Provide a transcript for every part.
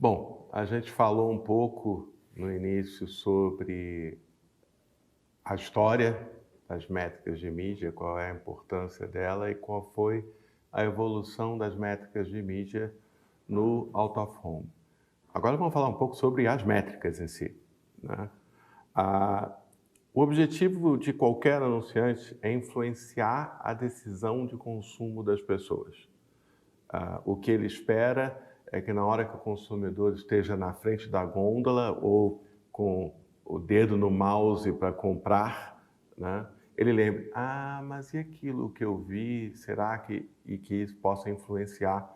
Bom, a gente falou um pouco no início sobre a história das métricas de mídia, qual é a importância dela e qual foi a evolução das métricas de mídia no out of home. Agora vamos falar um pouco sobre as métricas em si, né? Ah, o objetivo de qualquer anunciante é influenciar a decisão de consumo das pessoas. O que ele espera é que na hora que o consumidor esteja na frente da gôndola ou com o dedo no mouse para comprar, né, ele lembre, mas e aquilo que eu vi, será que... E que isso possa influenciar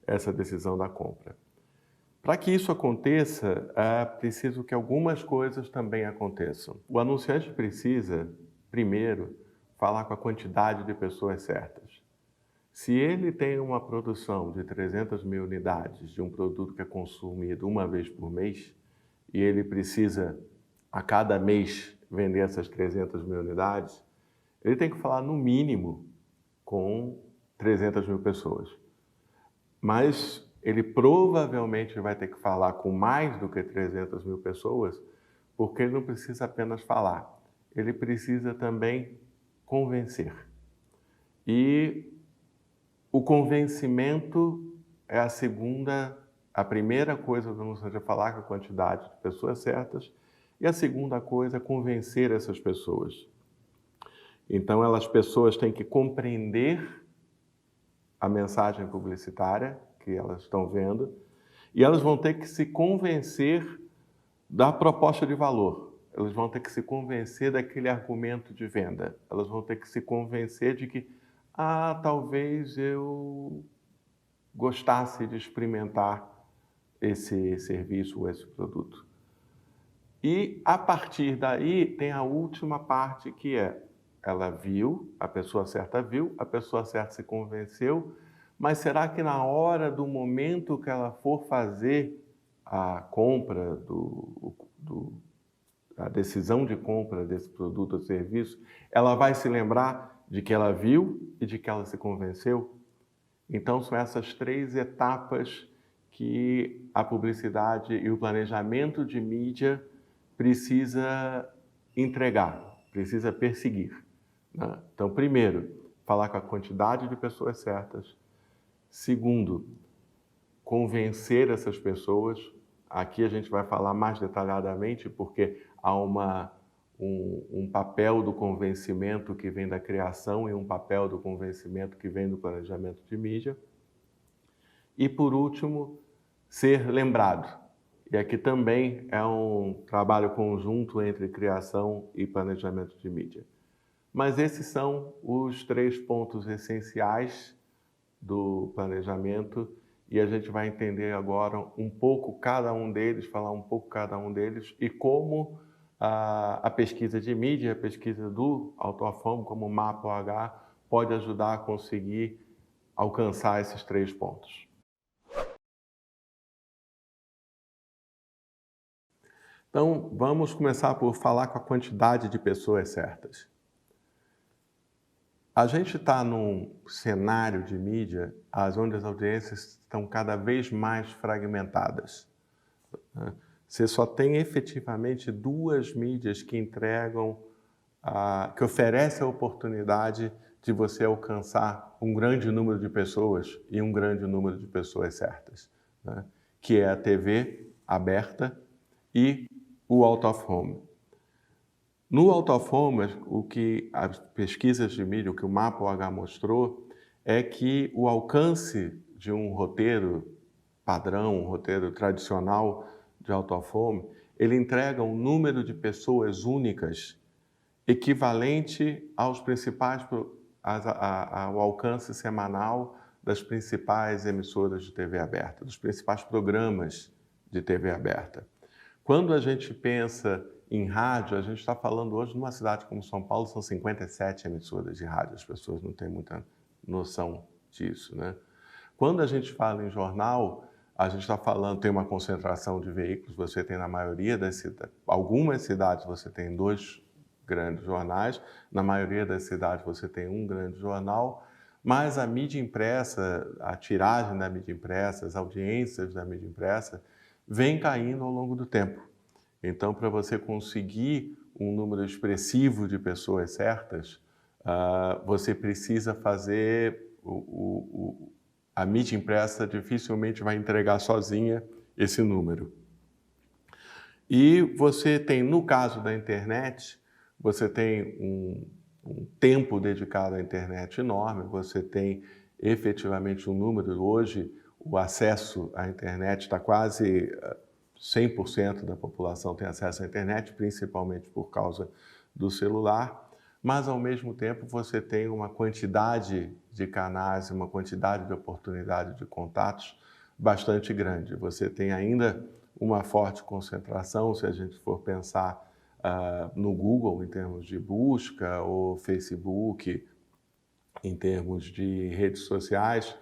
essa decisão da compra. Para que isso aconteça, é preciso que algumas coisas também aconteçam. O anunciante precisa, primeiro, falar com a quantidade de pessoas certas. Se ele tem uma produção de 300 mil unidades de um produto que é consumido uma vez por mês e ele precisa, a cada mês, vender essas 300 mil unidades, ele tem que falar, no mínimo, com 300 mil pessoas. Mas ele provavelmente vai ter que falar com mais do que 300 mil pessoas, porque ele não precisa apenas falar, ele precisa também convencer. E o convencimento é a primeira coisa do anunciante é falar com a quantidade de pessoas certas, e a segunda coisa é convencer essas pessoas. Então, as pessoas têm que compreender a mensagem publicitária que elas estão vendo, e elas vão ter que se convencer da proposta de valor. Elas vão ter que se convencer daquele argumento de venda. Elas vão ter que se convencer de que, talvez eu gostasse de experimentar esse serviço ou esse produto. E, a partir daí, tem a última parte que é, ela viu, a pessoa certa se convenceu, mas será que na hora do momento que ela for fazer a compra, a decisão de compra desse produto ou serviço, ela vai se lembrar de que ela viu e de que ela se convenceu? Então, são essas três etapas que a publicidade e o planejamento de mídia precisa entregar, precisa perseguir, né? Então, primeiro, falar com a quantidade de pessoas certas. Segundo, convencer essas pessoas. Aqui a gente vai falar mais detalhadamente, porque há um papel do convencimento que vem da criação e um papel do convencimento que vem do planejamento de mídia. E, por último, ser lembrado. E aqui também é um trabalho conjunto entre criação e planejamento de mídia. Mas esses são os 3 pontos essenciais do planejamento, e a gente vai entender agora um pouco cada um deles, falar um pouco cada um deles, e como a pesquisa de mídia, a pesquisa do out of home, como o MAP-OH, pode ajudar a conseguir alcançar esses 3 pontos. Então, vamos começar por falar com a quantidade de pessoas certas. A gente está num cenário de mídia onde as audiências estão cada vez mais fragmentadas, né? Você só tem efetivamente 2 mídias que entregam, que oferecem a oportunidade de você alcançar um grande número de pessoas e um grande número de pessoas certas, né? Que é a TV aberta e o out of home. No out of home, o que as pesquisas de mídia, o que o MAP-OH mostrou, é que o alcance de um roteiro padrão, um roteiro tradicional de out of home, ele entrega um número de pessoas únicas equivalente aos principais, ao alcance semanal das principais emissoras de TV aberta, dos principais programas de TV aberta. Quando a gente pensa em rádio, a gente está falando hoje, numa cidade como São Paulo, são 57 emissoras de rádio, as pessoas não têm muita noção disso, né? Quando a gente fala em jornal, a gente está falando, tem uma concentração de veículos, você tem na maioria das cidades, algumas cidades você tem 2 grandes jornais, na maioria das cidades você tem um grande jornal, mas a mídia impressa, a tiragem da mídia impressa, as audiências da mídia impressa, vem caindo ao longo do tempo. Então, para você conseguir um número expressivo de pessoas certas, você precisa fazer a mídia impressa dificilmente vai entregar sozinha esse número. E você tem, no caso da internet, você tem um tempo dedicado à internet enorme, você tem efetivamente um número, hoje o acesso à internet está quase 100% da população tem acesso à internet, principalmente por causa do celular, mas ao mesmo tempo você tem uma quantidade de canais, uma quantidade de oportunidade de contatos bastante grande. Você tem ainda uma forte concentração, se a gente for pensar no Google em termos de busca, ou Facebook em termos de redes sociais,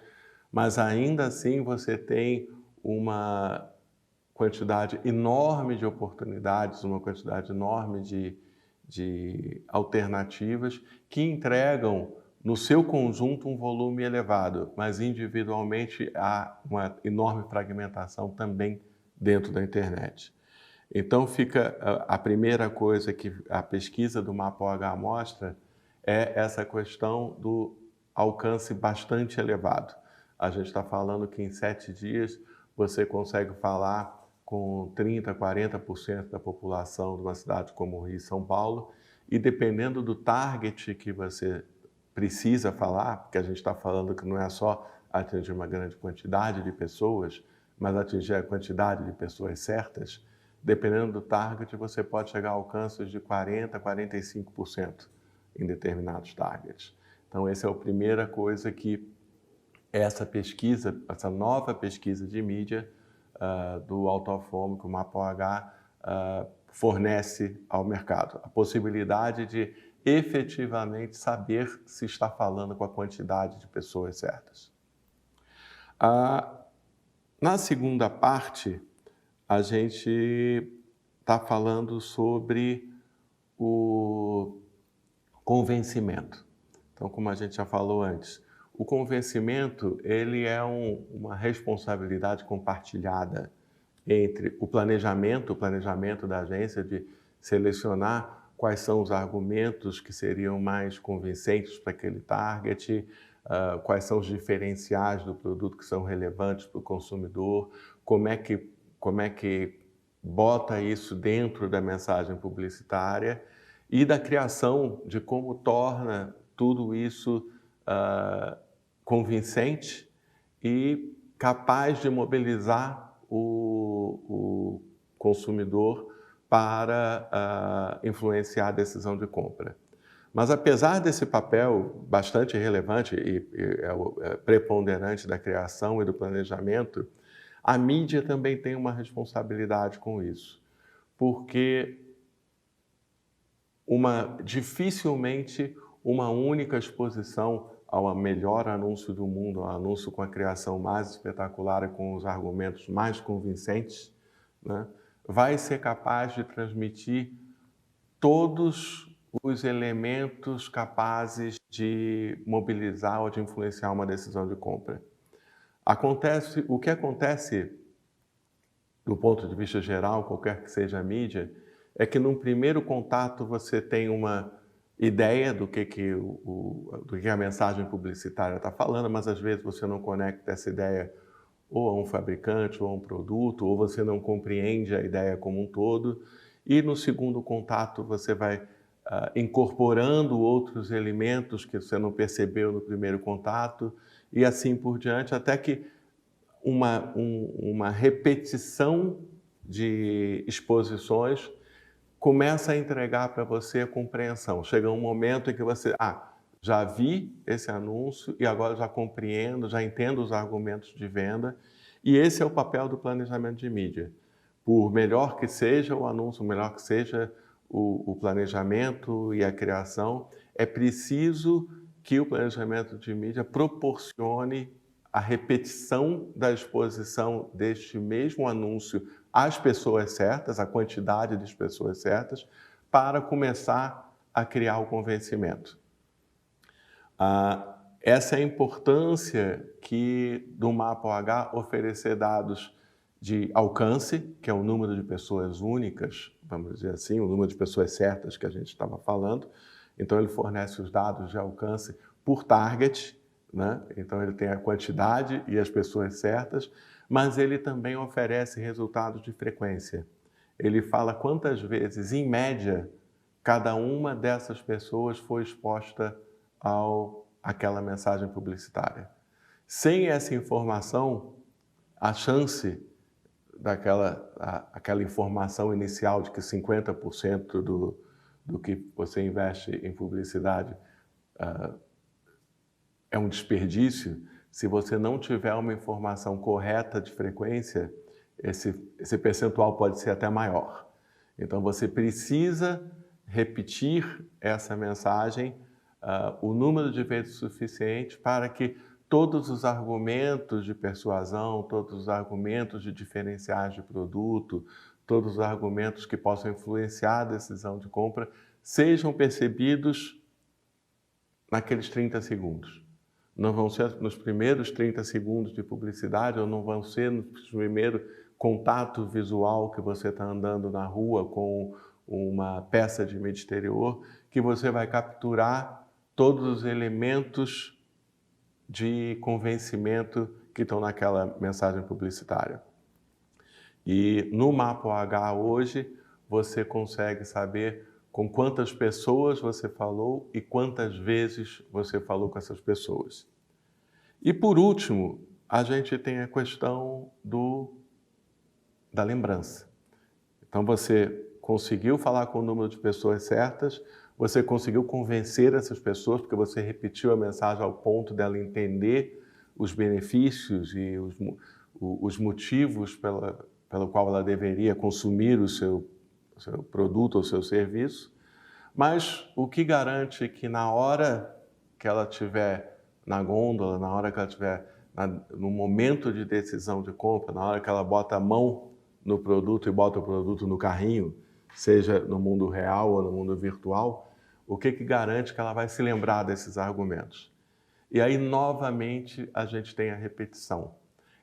mas ainda assim você tem uma quantidade enorme de oportunidades, uma quantidade enorme de alternativas que entregam no seu conjunto um volume elevado, mas individualmente há uma enorme fragmentação também dentro da internet. Então fica a primeira coisa que a pesquisa do Mapa OH mostra é essa questão do alcance bastante elevado. A gente está falando que em 7 dias você consegue falar com 30%, 40% da população de uma cidade como Rio e São Paulo, e dependendo do target que você precisa falar, porque a gente está falando que não é só atingir uma grande quantidade de pessoas, mas atingir a quantidade de pessoas certas, dependendo do target, você pode chegar a alcances de 40%, 45% em determinados targets. Então, essa é a primeira coisa que essa pesquisa, essa nova pesquisa de mídia do Out of Home, que o Mapa OH fornece ao mercado. A possibilidade de efetivamente saber se está falando com a quantidade de pessoas certas. Na segunda parte, a gente está falando sobre o convencimento. Então, como a gente já falou antes, o convencimento ele é uma responsabilidade compartilhada entre o planejamento da agência de selecionar quais são os argumentos que seriam mais convincentes para aquele target, quais são os diferenciais do produto que são relevantes para o consumidor, como é que bota isso dentro da mensagem publicitária e da criação de como torna tudo isso convincente e capaz de mobilizar o consumidor para influenciar a decisão de compra. Mas apesar desse papel bastante relevante e preponderante da criação e do planejamento, a mídia também tem uma responsabilidade com isso, porque dificilmente uma única exposição ao melhor anúncio do mundo, ao anúncio com a criação mais espetacular e com os argumentos mais convincentes, né, vai ser capaz de transmitir todos os elementos capazes de mobilizar ou de influenciar uma decisão de compra. O que acontece, do ponto de vista geral, qualquer que seja a mídia, é que num primeiro contato você tem uma ideia do que a mensagem publicitária está falando, mas às vezes você não conecta essa ideia ou a um fabricante ou a um produto, ou você não compreende a ideia como um todo. E no segundo contato você vai incorporando outros elementos que você não percebeu no primeiro contato, e assim por diante, até que uma repetição de exposições começa a entregar para você a compreensão. Chega um momento em que você, já vi esse anúncio e agora já compreendo, já entendo os argumentos de venda. E esse é o papel do planejamento de mídia. Por melhor que seja o anúncio, melhor que seja o planejamento e a criação, é preciso que o planejamento de mídia proporcione a repetição da exposição deste mesmo anúncio às pessoas certas, a quantidade de pessoas certas, para começar a criar o convencimento. Essa é a importância do Mapa OH oferecer dados de alcance, que é o número de pessoas únicas, vamos dizer assim, o número de pessoas certas que a gente estava falando. Então, ele fornece os dados de alcance por target, né? Então, ele tem a quantidade e as pessoas certas, mas ele também oferece resultados de frequência. Ele fala quantas vezes, em média, cada uma dessas pessoas foi exposta àquela mensagem publicitária. Sem essa informação, a chance aquela informação inicial de que 50% do que você investe em publicidade é um desperdício, se você não tiver uma informação correta de frequência, esse percentual pode ser até maior. Então, você precisa repetir essa mensagem o número de vezes suficiente para que todos os argumentos de persuasão, todos os argumentos de diferenciais de produto, todos os argumentos que possam influenciar a decisão de compra sejam percebidos naqueles 30 segundos. Não vão ser nos primeiros 30 segundos de publicidade, ou não vão ser no primeiro contato visual que você está andando na rua com uma peça de mídia exterior, que você vai capturar todos os elementos de convencimento que estão naquela mensagem publicitária. E no Mapa OH hoje, você consegue saber com quantas pessoas você falou e quantas vezes você falou com essas pessoas. E por último, a gente tem a questão da lembrança. Então você conseguiu falar com o número de pessoas certas, você conseguiu convencer essas pessoas, porque você repetiu a mensagem ao ponto dela entender os benefícios e os motivos pelo qual ela deveria consumir o seu produto ou seu serviço. Mas o que garante que na hora que ela estiver na gôndola, na hora que ela estiver no momento de decisão de compra, na hora que ela bota a mão no produto e bota o produto no carrinho, seja no mundo real ou no mundo virtual, o que garante que ela vai se lembrar desses argumentos? E aí, novamente, a gente tem a repetição.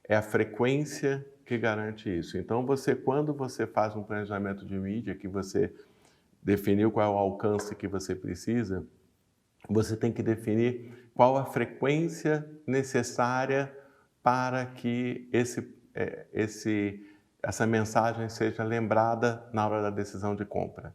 É a frequência que garante isso. Então, quando você faz um planejamento de mídia, que você definiu qual é o alcance que você precisa, você tem que definir qual a frequência necessária para que essa mensagem seja lembrada na hora da decisão de compra.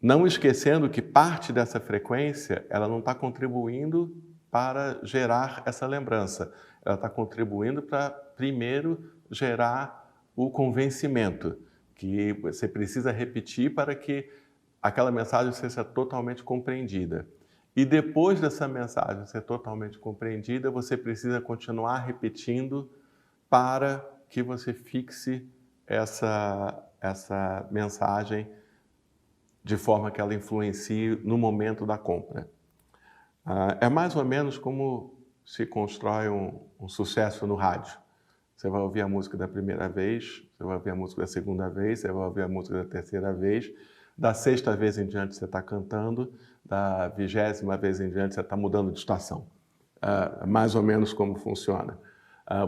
Não esquecendo que parte dessa frequência, ela não está contribuindo para gerar essa lembrança. Ela está contribuindo para, primeiro, gerar o convencimento, que você precisa repetir para que aquela mensagem seja totalmente compreendida. E depois dessa mensagem ser totalmente compreendida, você precisa continuar repetindo para que você fixe essa mensagem de forma que ela influencie no momento da compra. É mais ou menos como se constrói um sucesso no rádio. Você vai ouvir a música da primeira vez, você vai ouvir a música da segunda vez, você vai ouvir a música da terceira vez, da sexta vez em diante você está cantando, da 20ª vez em diante você está mudando de estação. Mais ou menos como funciona.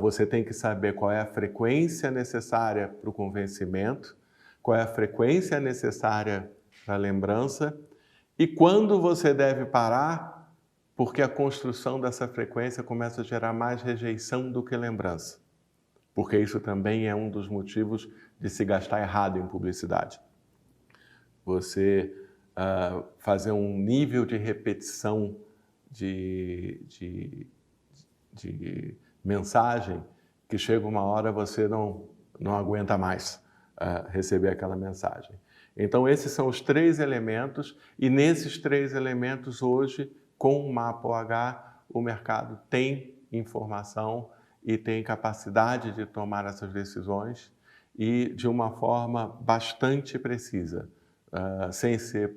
Você tem que saber qual é a frequência necessária para o convencimento, qual é a frequência necessária para a lembrança e quando você deve parar, porque a construção dessa frequência começa a gerar mais rejeição do que lembrança. Porque isso também é um dos motivos de se gastar errado em publicidade. Você fazer um nível de repetição de mensagem que chega uma hora você não aguenta mais receber aquela mensagem. Então, esses são os 3 elementos, e nesses 3 elementos, hoje, com o Mapa OH, o mercado tem informação e tem capacidade de tomar essas decisões e de uma forma bastante precisa, sem ser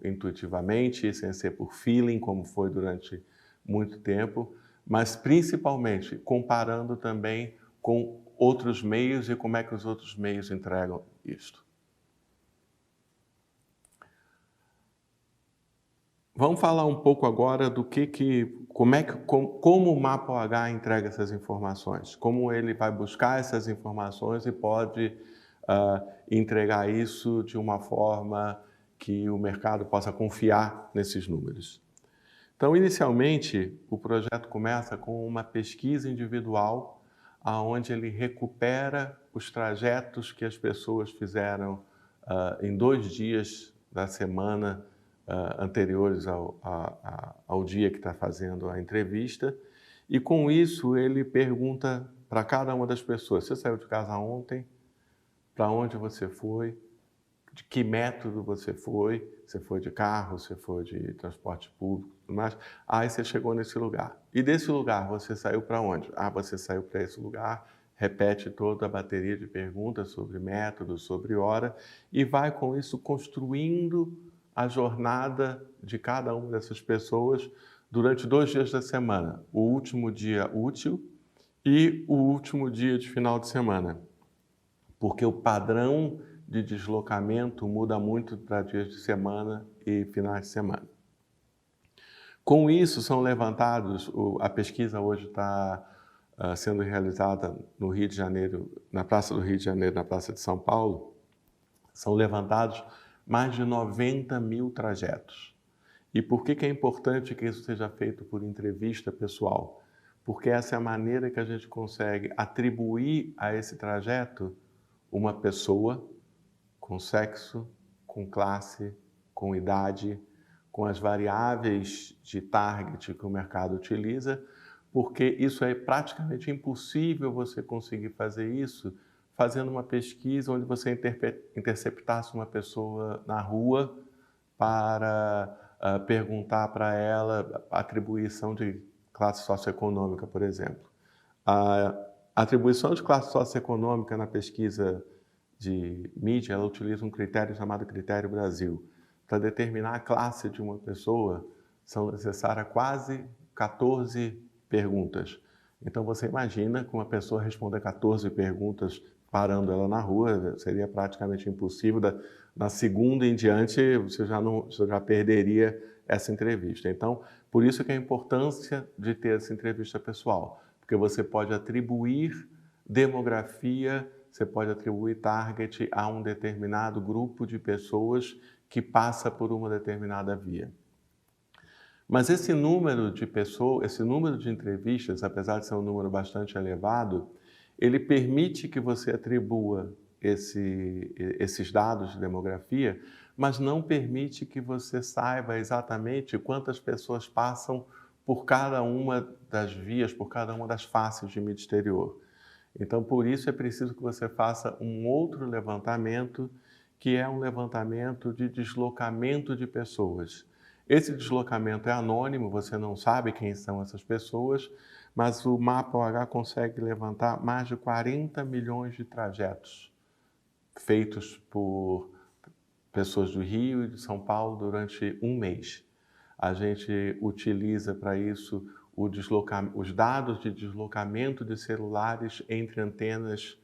intuitivamente, sem ser por feeling, como foi durante muito tempo, mas principalmente comparando também com outros meios e como é que os outros meios entregam isto. Vamos falar um pouco agora do como o Mapa OH entrega essas informações? Como ele vai buscar essas informações e pode entregar isso de uma forma que o mercado possa confiar nesses números? Então, inicialmente, o projeto começa com uma pesquisa individual, onde ele recupera os trajetos que as pessoas fizeram em 2 dias da semana anteriores ao dia que está fazendo a entrevista. E com isso ele pergunta para cada uma das pessoas: você saiu de casa ontem? Para onde você foi? De que método você foi? Você foi de carro, você foi de transporte público, tudo mais. Aí você chegou nesse lugar. E desse lugar você saiu para onde? Você saiu para esse lugar. Repete toda a bateria de perguntas sobre método, sobre hora, e vai com isso construindo a jornada de cada uma dessas pessoas durante 2 dias da semana. O último dia útil e o último dia de final de semana. Porque o padrão de deslocamento muda muito para dias de semana e finais de semana. Com isso, são levantados, a pesquisa hoje está sendo realizada no Rio de Janeiro, na Praça do Rio de Janeiro, na Praça de São Paulo, são levantados mais de 90 mil trajetos. E por que é importante que isso seja feito por entrevista pessoal? Porque essa é a maneira que a gente consegue atribuir a esse trajeto uma pessoa com sexo, com classe, com idade, com as variáveis de target que o mercado utiliza, porque isso é praticamente impossível você conseguir fazer isso fazendo uma pesquisa onde você interceptasse uma pessoa na rua para perguntar para ela a atribuição de classe socioeconômica, por exemplo. A atribuição de classe socioeconômica na pesquisa de mídia, ela utiliza um critério chamado Critério Brasil. Para determinar a classe de uma pessoa, são necessárias quase 14 perguntas. Então, você imagina que uma pessoa responder 14 perguntas parando ela na rua, seria praticamente impossível. Na segunda em diante, você já perderia essa entrevista. Então, por isso que a importância de ter essa entrevista pessoal, porque você pode atribuir demografia, você pode atribuir target a um determinado grupo de pessoas que passa por uma determinada via. Mas esse número de pessoas, esse número de entrevistas, apesar de ser um número bastante elevado, ele permite que você atribua esses dados de demografia, mas não permite que você saiba exatamente quantas pessoas passam por cada uma das vias, por cada uma das faces de mídia exterior. Então, por isso é preciso que você faça um outro levantamento, que é um levantamento de deslocamento de pessoas. Esse deslocamento é anônimo, você não sabe quem são essas pessoas, mas o Mapa OH consegue levantar mais de 40 milhões de trajetos feitos por pessoas do Rio e de São Paulo durante um mês. A gente utiliza para isso os dados de deslocamento de celulares entre antenas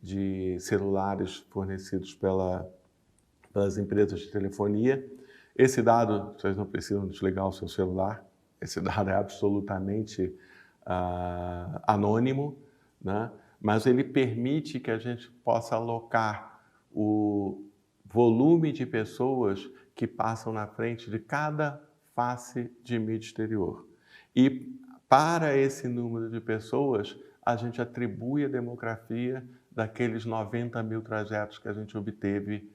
de celulares fornecidos pelas empresas de telefonia. Esse dado, vocês não precisam desligar o seu celular, esse dado é absolutamente anônimo, né? Mas ele permite que a gente possa alocar o volume de pessoas que passam na frente de cada face de mídia exterior. E para esse número de pessoas, a gente atribui a demografia daqueles 90 mil trajetos que a gente obteve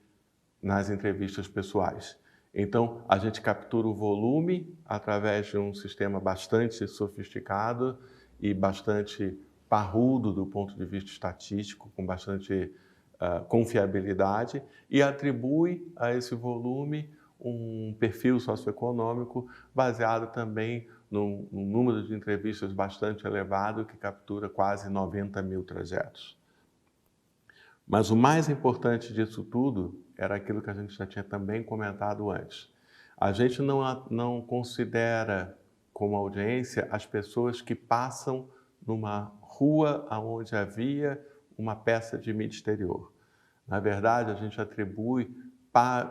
nas entrevistas pessoais. Então, a gente captura o volume através de um sistema bastante sofisticado e bastante parrudo do ponto de vista estatístico, com bastante confiabilidade, e atribui a esse volume um perfil socioeconômico baseado também num número de entrevistas bastante elevado, que captura quase 90 mil trajetos. Mas o mais importante disso tudo era aquilo que a gente já tinha também comentado antes. A gente não considera como audiência as pessoas que passam numa rua onde havia uma peça de mídia exterior. Na verdade, a gente atribui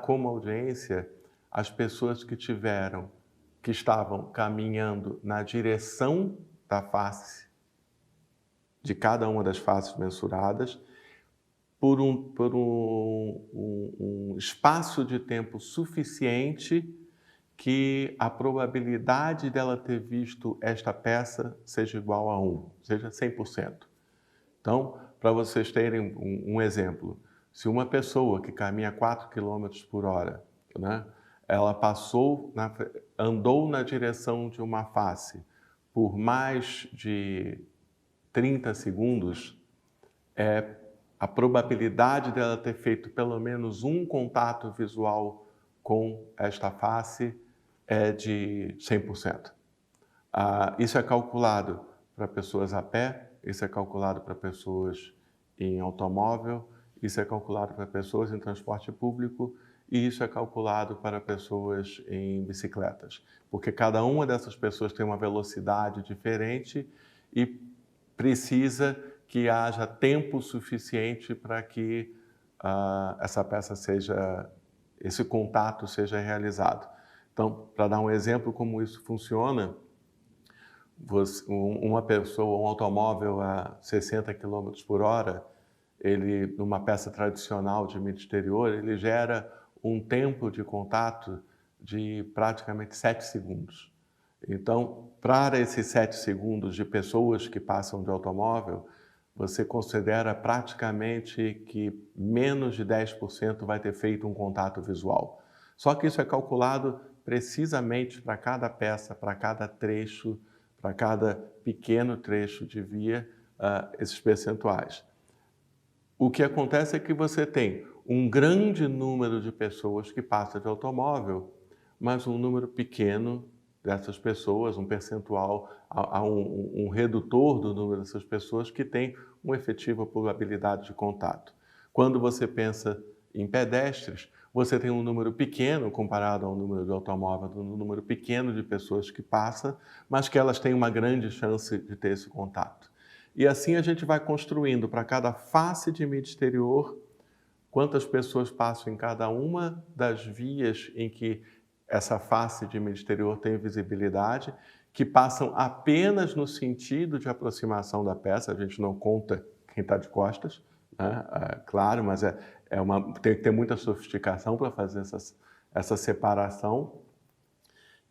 como audiência as pessoas que tiveram que estavam caminhando na direção da face, de cada uma das faces mensuradas, por um espaço de tempo suficiente que a probabilidade dela ter visto esta peça seja igual a 1, seja 100%. Então, para vocês terem um exemplo, se uma pessoa que caminha 4 km por hora, né, ela andou na direção de uma face por mais de 30 segundos, a probabilidade dela ter feito pelo menos um contato visual com esta face é de 100%. Isso é calculado para pessoas a pé, isso é calculado para pessoas em automóvel, isso é calculado para pessoas em transporte público e isso é calculado para pessoas em bicicletas. Porque cada uma dessas pessoas tem uma velocidade diferente e precisa que haja tempo suficiente para que esse contato seja realizado. Então, para dar um exemplo como isso funciona, uma pessoa, um automóvel a 60 km por hora, numa peça tradicional de mídia exterior, ele gera um tempo de contato de praticamente 7 segundos. Então, para esses 7 segundos de pessoas que passam de automóvel, você considera praticamente que menos de 10% vai ter feito um contato visual. Só que isso é calculado precisamente para cada peça, para cada trecho, para cada pequeno trecho de via, esses percentuais. O que acontece é que você tem um grande número de pessoas que passam de automóvel, mas um número pequeno dessas pessoas, um percentual, um redutor do número dessas pessoas que tem uma efetiva probabilidade de contato. Quando você pensa em pedestres, você tem um número pequeno comparado ao número de automóvel, um número pequeno de pessoas que passam, mas que elas têm uma grande chance de ter esse contato. E assim a gente vai construindo para cada face de mídia exterior quantas pessoas passam em cada uma das vias em que essa face de mídia exterior tem visibilidade, que passam apenas no sentido de aproximação da peça, a gente não conta quem está de costas, né? Claro, mas tem que ter muita sofisticação para fazer essa separação.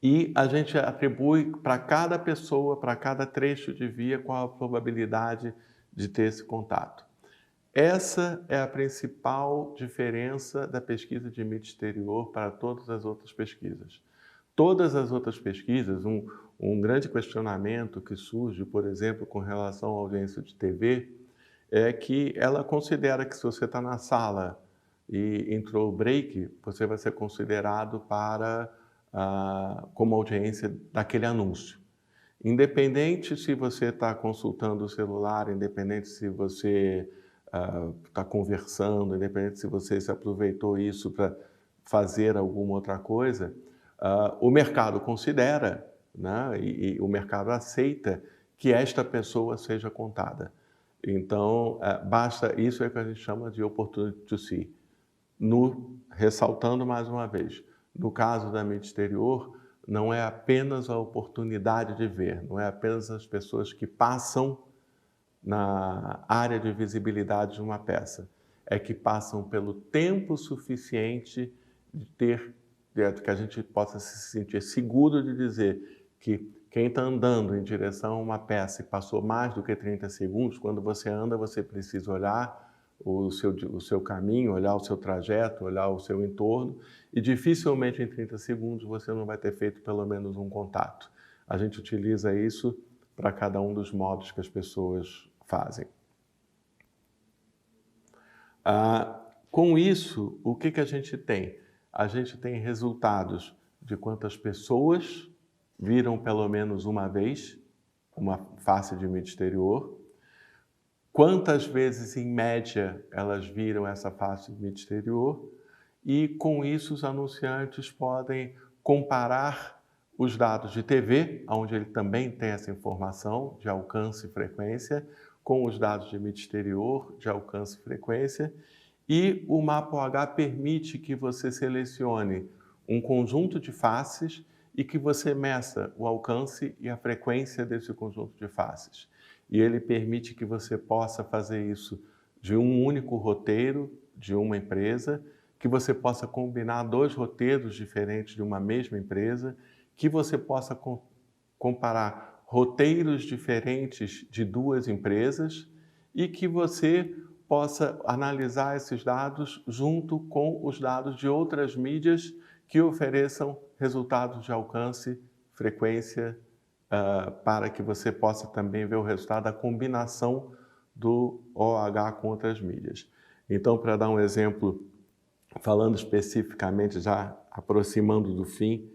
E a gente atribui para cada pessoa, para cada trecho de via, qual a probabilidade de ter esse contato. Essa é a principal diferença da pesquisa de mídia exterior para todas as outras pesquisas. Todas as outras pesquisas, um grande questionamento que surge, por exemplo, com relação à audiência de TV, é que ela considera que se você está na sala e entrou o break, você vai ser considerado como audiência daquele anúncio. Independente se você está consultando o celular, independente se você está conversando, independente se você se aproveitou isso para fazer alguma outra coisa, o mercado considera, né, e o mercado aceita que esta pessoa seja contada. Então, basta, isso é o que a gente chama de opportunity to see. Ressaltando mais uma vez, no caso da mídia exterior, não é apenas a oportunidade de ver, não é apenas as pessoas que passam na área de visibilidade de uma peça, é que passam pelo tempo suficiente que a gente possa se sentir seguro de dizer que quem está andando em direção a uma peça e passou mais do que 30 segundos, quando você anda, você precisa olhar o seu caminho, olhar o seu trajeto, olhar o seu entorno, e dificilmente em 30 segundos você não vai ter feito pelo menos um contato. A gente utiliza isso para cada um dos modos que as pessoas fazem. Com isso, o que a gente tem? A gente tem resultados de quantas pessoas viram pelo menos uma vez uma face de mídia exterior, quantas vezes, em média, elas viram essa face de mídia exterior, e com isso os anunciantes podem comparar os dados de TV, onde ele também tem essa informação de alcance e frequência, com os dados de mídia exterior, de alcance e frequência, e o Mapa OH permite que você selecione um conjunto de faces e que você meça o alcance e a frequência desse conjunto de faces. E ele permite que você possa fazer isso de um único roteiro de uma empresa, que você possa combinar dois roteiros diferentes de uma mesma empresa, que você possa comparar roteiros diferentes de duas empresas e que você possa analisar esses dados junto com os dados de outras mídias que ofereçam resultados de alcance, frequência, para que você possa também ver o resultado da combinação do OH com outras mídias. Então, para dar um exemplo, falando especificamente, já aproximando do fim,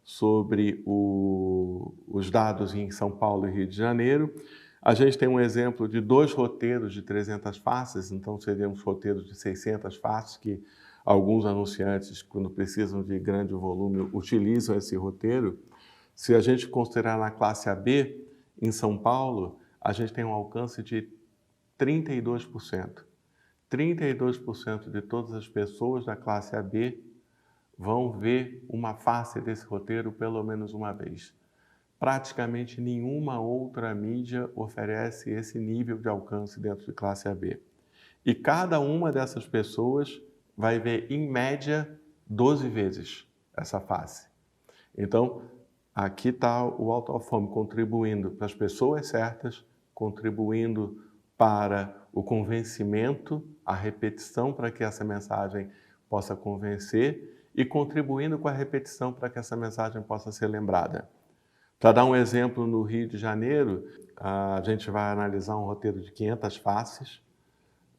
sobre os dados em São Paulo e Rio de Janeiro, a gente tem um exemplo de 2 roteiros de 300 faces, então seriam os roteiros de 600 faces, que alguns anunciantes, quando precisam de grande volume, utilizam esse roteiro. Se a gente considerar na classe AB, em São Paulo, a gente tem um alcance de 32%. 32% de todas as pessoas da classe AB vão ver uma face desse roteiro pelo menos uma vez. Praticamente nenhuma outra mídia oferece esse nível de alcance dentro de classe AB. E cada uma dessas pessoas vai ver, em média, 12 vezes essa face. Então, aqui está o Out of Home contribuindo para as pessoas certas, contribuindo para o convencimento, a repetição para que essa mensagem possa convencer e contribuindo com a repetição para que essa mensagem possa ser lembrada. Para dar um exemplo, no Rio de Janeiro, a gente vai analisar um roteiro de 500 faces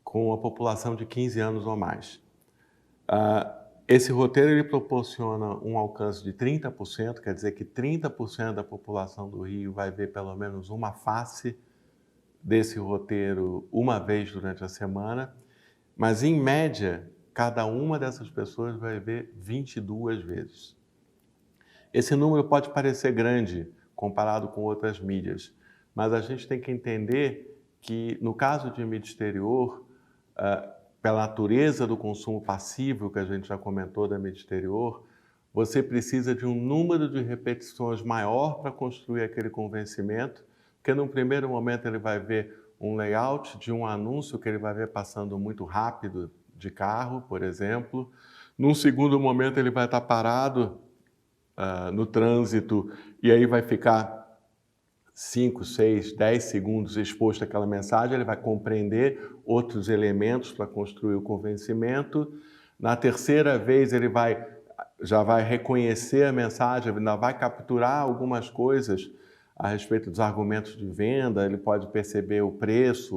com a população de 15 anos ou mais. Esse roteiro ele proporciona um alcance de 30%, quer dizer que 30% da população do Rio vai ver pelo menos uma face desse roteiro uma vez durante a semana, mas em média, cada uma dessas pessoas vai ver 22 vezes. Esse número pode parecer grande comparado com outras mídias, mas a gente tem que entender que, no caso de mídia exterior, pela natureza do consumo passivo que a gente já comentou da mídia exterior, você precisa de um número de repetições maior para construir aquele convencimento, porque num primeiro momento ele vai ver um layout de um anúncio que ele vai ver passando muito rápido de carro, por exemplo. Num segundo momento ele vai estar parado no trânsito e aí vai ficar 5, 6, 10 segundos exposto àquela mensagem, ele vai compreender outros elementos para construir o convencimento. Na terceira vez ele já vai reconhecer a mensagem, ainda vai capturar algumas coisas a respeito dos argumentos de venda, ele pode perceber o preço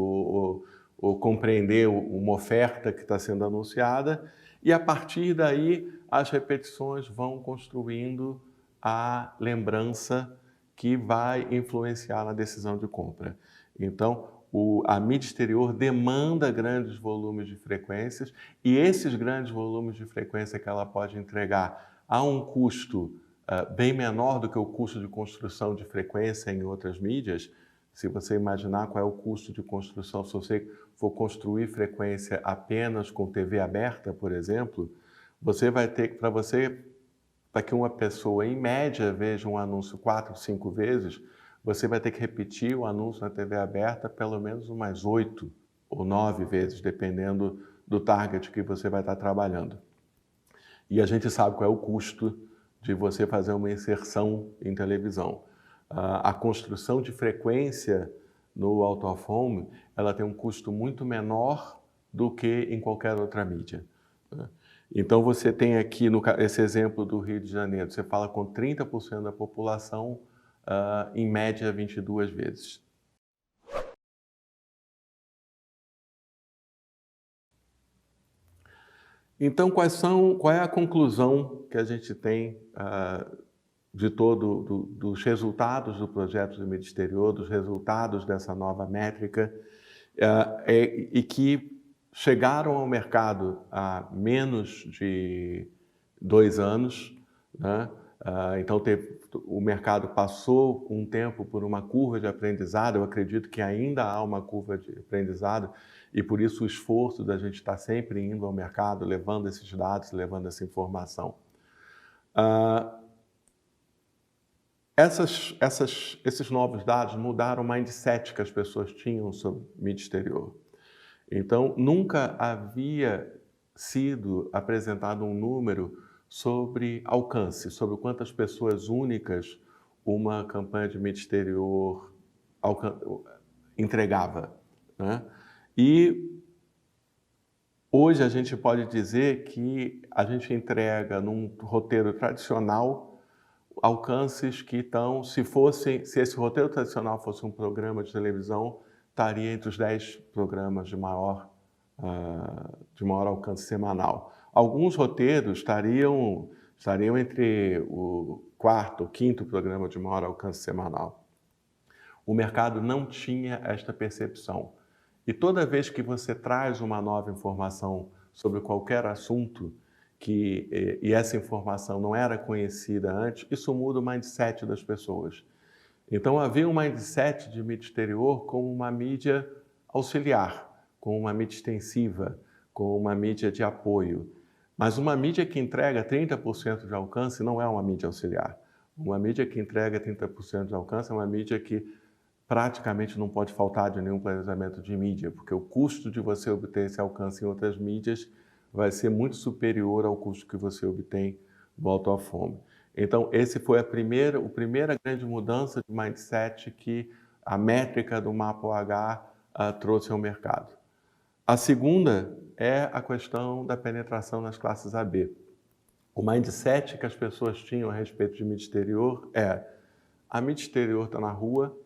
ou compreender uma oferta que está sendo anunciada, e a partir daí as repetições vão construindo a lembrança que vai influenciar na decisão de compra. Então, a mídia exterior demanda grandes volumes de frequências e esses grandes volumes de frequência que ela pode entregar a um custo bem menor do que o custo de construção de frequência em outras mídias. Se você imaginar qual é o custo de construção, se você for construir frequência apenas com TV aberta, por exemplo, você vai ter que, para que uma pessoa, em média, veja um anúncio 4, 5 vezes, você vai ter que repetir o anúncio na TV aberta pelo menos umas 8 ou 9 vezes, dependendo do target que você vai estar trabalhando. E a gente sabe qual é o custo de você fazer uma inserção em televisão. A construção de frequência no Out of Home, ela tem um custo muito menor do que em qualquer outra mídia. Então você tem aqui, esse exemplo do Rio de Janeiro, você fala com 30% da população, em média 22 vezes. Então, qual é a conclusão que a gente tem dos resultados do projeto de mídia exterior, dos resultados dessa nova métrica, e que chegaram ao mercado há menos de 2 anos, né? Então, o mercado passou um tempo por uma curva de aprendizado. Eu acredito que ainda há uma curva de aprendizado e, por isso, o esforço da gente estar sempre indo ao mercado, levando esses dados, levando essa informação. Esses novos dados mudaram o mindset que as pessoas tinham sobre mídia exterior. Então, nunca havia sido apresentado um número sobre alcance, sobre quantas pessoas únicas uma campanha de mídia exterior entregava, né? E hoje a gente pode dizer que a gente entrega num roteiro tradicional alcances que estão, se esse roteiro tradicional fosse um programa de televisão, estaria entre os 10 programas de maior alcance semanal. Alguns roteiros estariam entre o quarto ou quinto programa de maior alcance semanal. O mercado não tinha esta percepção. E toda vez que você traz uma nova informação sobre qualquer assunto, e essa informação não era conhecida antes, isso muda o mindset das pessoas. Então havia um mindset de mídia exterior como uma mídia auxiliar, como uma mídia extensiva, como uma mídia de apoio. Mas uma mídia que entrega 30% de alcance não é uma mídia auxiliar. Uma mídia que entrega 30% de alcance é uma mídia que praticamente não pode faltar de nenhum planejamento de mídia, porque o custo de você obter esse alcance em outras mídias vai ser muito superior ao custo que você obtém do out of home. Então, esse foi a primeira grande mudança de mindset que a métrica do Mapa OH trouxe ao mercado. A segunda é a questão da penetração nas classes AB. O mindset que as pessoas tinham a respeito de mídia exterior é: a mídia exterior está na rua,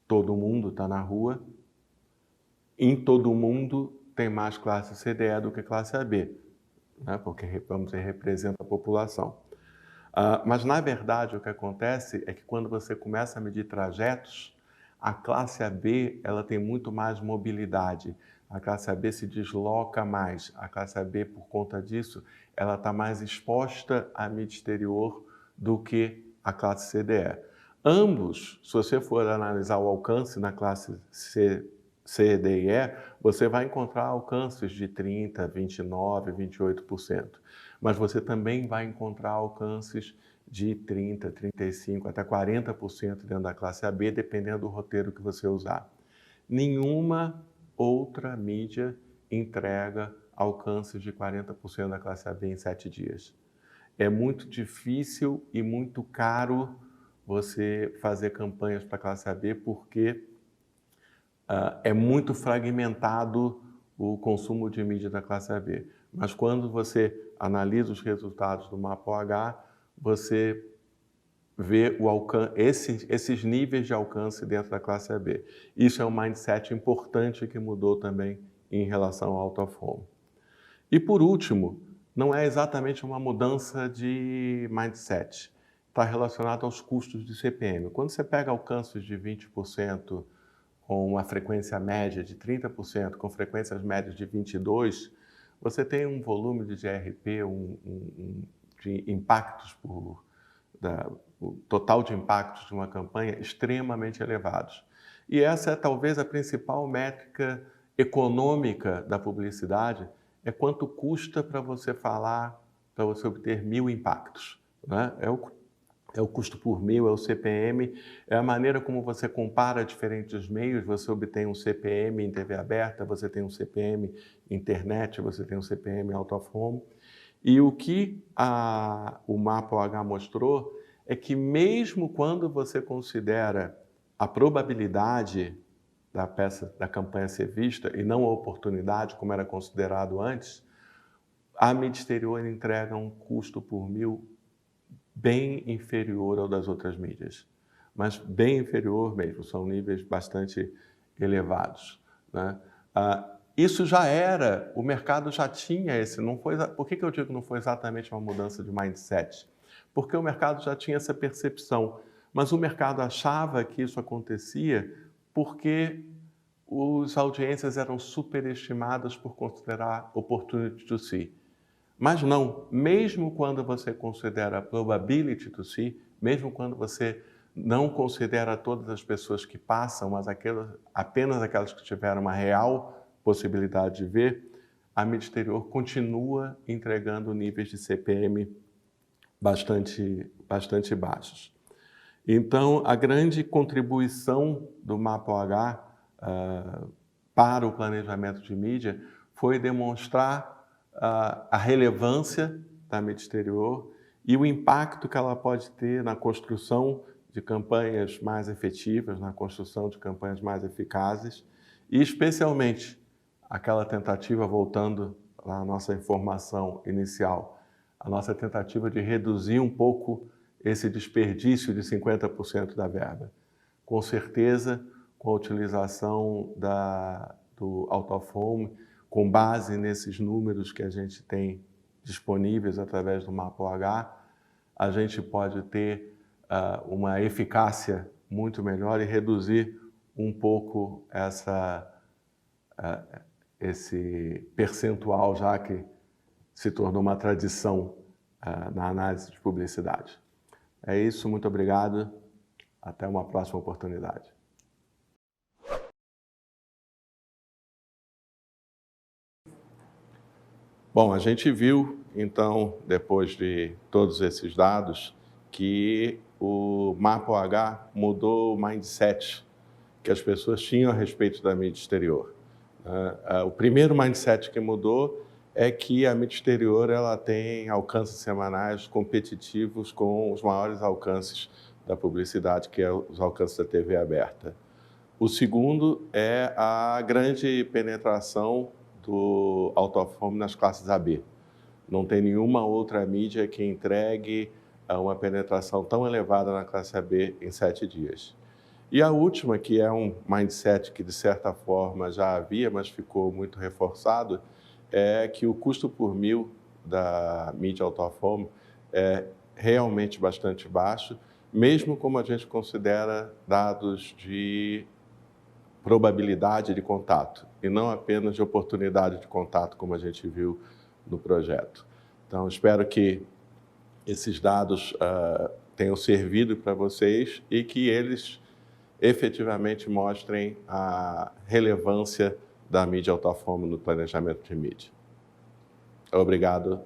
todo mundo está na rua, em todo mundo tem mais classe CDE do que classe AB, né? Porque, vamos dizer, representa a população. Mas, na verdade, o que acontece é que quando você começa a medir trajetos, a classe AB ela tem muito mais mobilidade. A classe AB se desloca mais. A classe AB, por conta disso, ela está mais exposta à mídia exterior do que a classe CDE. Ambos, se você for analisar o alcance na classe C, D e E, você vai encontrar alcances de 30%, 29%, 28%. Mas você também vai encontrar alcances de 30%, 35%, até 40% dentro da classe AB, dependendo do roteiro que você usar. Nenhuma outra mídia entrega alcances de 40% da classe AB em 7 dias. É muito difícil e muito caro você fazer campanhas para a classe AB, porque é muito fragmentado o consumo de mídia da classe AB. Mas quando você analisa os resultados do Mapa OH, você vê esses níveis de alcance dentro da classe AB. Isso é um mindset importante que mudou também em relação ao out of home. E por último, não é exatamente uma mudança de mindset. Está relacionado aos custos de CPM. Quando você pega alcances de 20%, com uma frequência média de 30%, com frequências médias de 22%, você tem um volume de GRP, de impactos o total de impactos de uma campanha extremamente elevados. E essa é talvez a principal métrica econômica da publicidade, é quanto custa para você obter 1000 impactos, né? É o custo por 1000, é o CPM, é a maneira como você compara diferentes meios. Você obtém um CPM em TV aberta, você tem um CPM internet, você tem um CPM out of home. E o que o Mapa OH mostrou é que mesmo quando você considera a probabilidade da campanha ser vista e não a oportunidade, como era considerado antes, a mídia exterior entrega um custo por 1000 bem inferior ao das outras mídias, mas bem inferior mesmo, são níveis bastante elevados, né? Isso já era, o mercado já tinha por que eu digo que não foi exatamente uma mudança de mindset? Porque o mercado já tinha essa percepção, mas o mercado achava que isso acontecia porque as audiências eram superestimadas por considerar opportunity to see. Mas não, mesmo quando você considera probability to see, mesmo quando você não considera todas as pessoas que passam, mas apenas aquelas que tiveram uma real possibilidade de ver, a mídia exterior continua entregando níveis de CPM bastante baixos. Então, a grande contribuição do Mapa-OH para o planejamento de mídia foi demonstrar a relevância da mídia exterior e o impacto que ela pode ter na construção de campanhas mais efetivas, na construção de campanhas mais eficazes e, especialmente, aquela tentativa, voltando à nossa informação inicial, a nossa tentativa de reduzir um pouco esse desperdício de 50% da verba. Com certeza, com a utilização do Out of Home, com base nesses números que a gente tem disponíveis através do Mapa-OH, a gente pode ter uma eficácia muito melhor e reduzir um pouco esse percentual, já que se tornou uma tradição na análise de publicidade. É isso, muito obrigado. Até uma próxima oportunidade. Bom, a gente viu, então, depois de todos esses dados, que o Mapa-OH mudou o mindset que as pessoas tinham a respeito da mídia exterior. O primeiro mindset que mudou é que a mídia exterior ela tem alcances semanais competitivos com os maiores alcances da publicidade, que é os alcances da TV aberta. O segundo é a grande penetração do Out of Home nas classes AB. Não tem nenhuma outra mídia que entregue uma penetração tão elevada na classe AB em 7 dias. E a última, que é um mindset que de certa forma já havia, mas ficou muito reforçado, é que o custo por mil da mídia Out of Home é realmente bastante baixo, mesmo como a gente considera dados de probabilidade de contato, e não apenas de oportunidade de contato, como a gente viu no projeto. Então, espero que esses dados tenham servido para vocês e que eles efetivamente mostrem a relevância da mídia Out of Home no planejamento de mídia. Obrigado.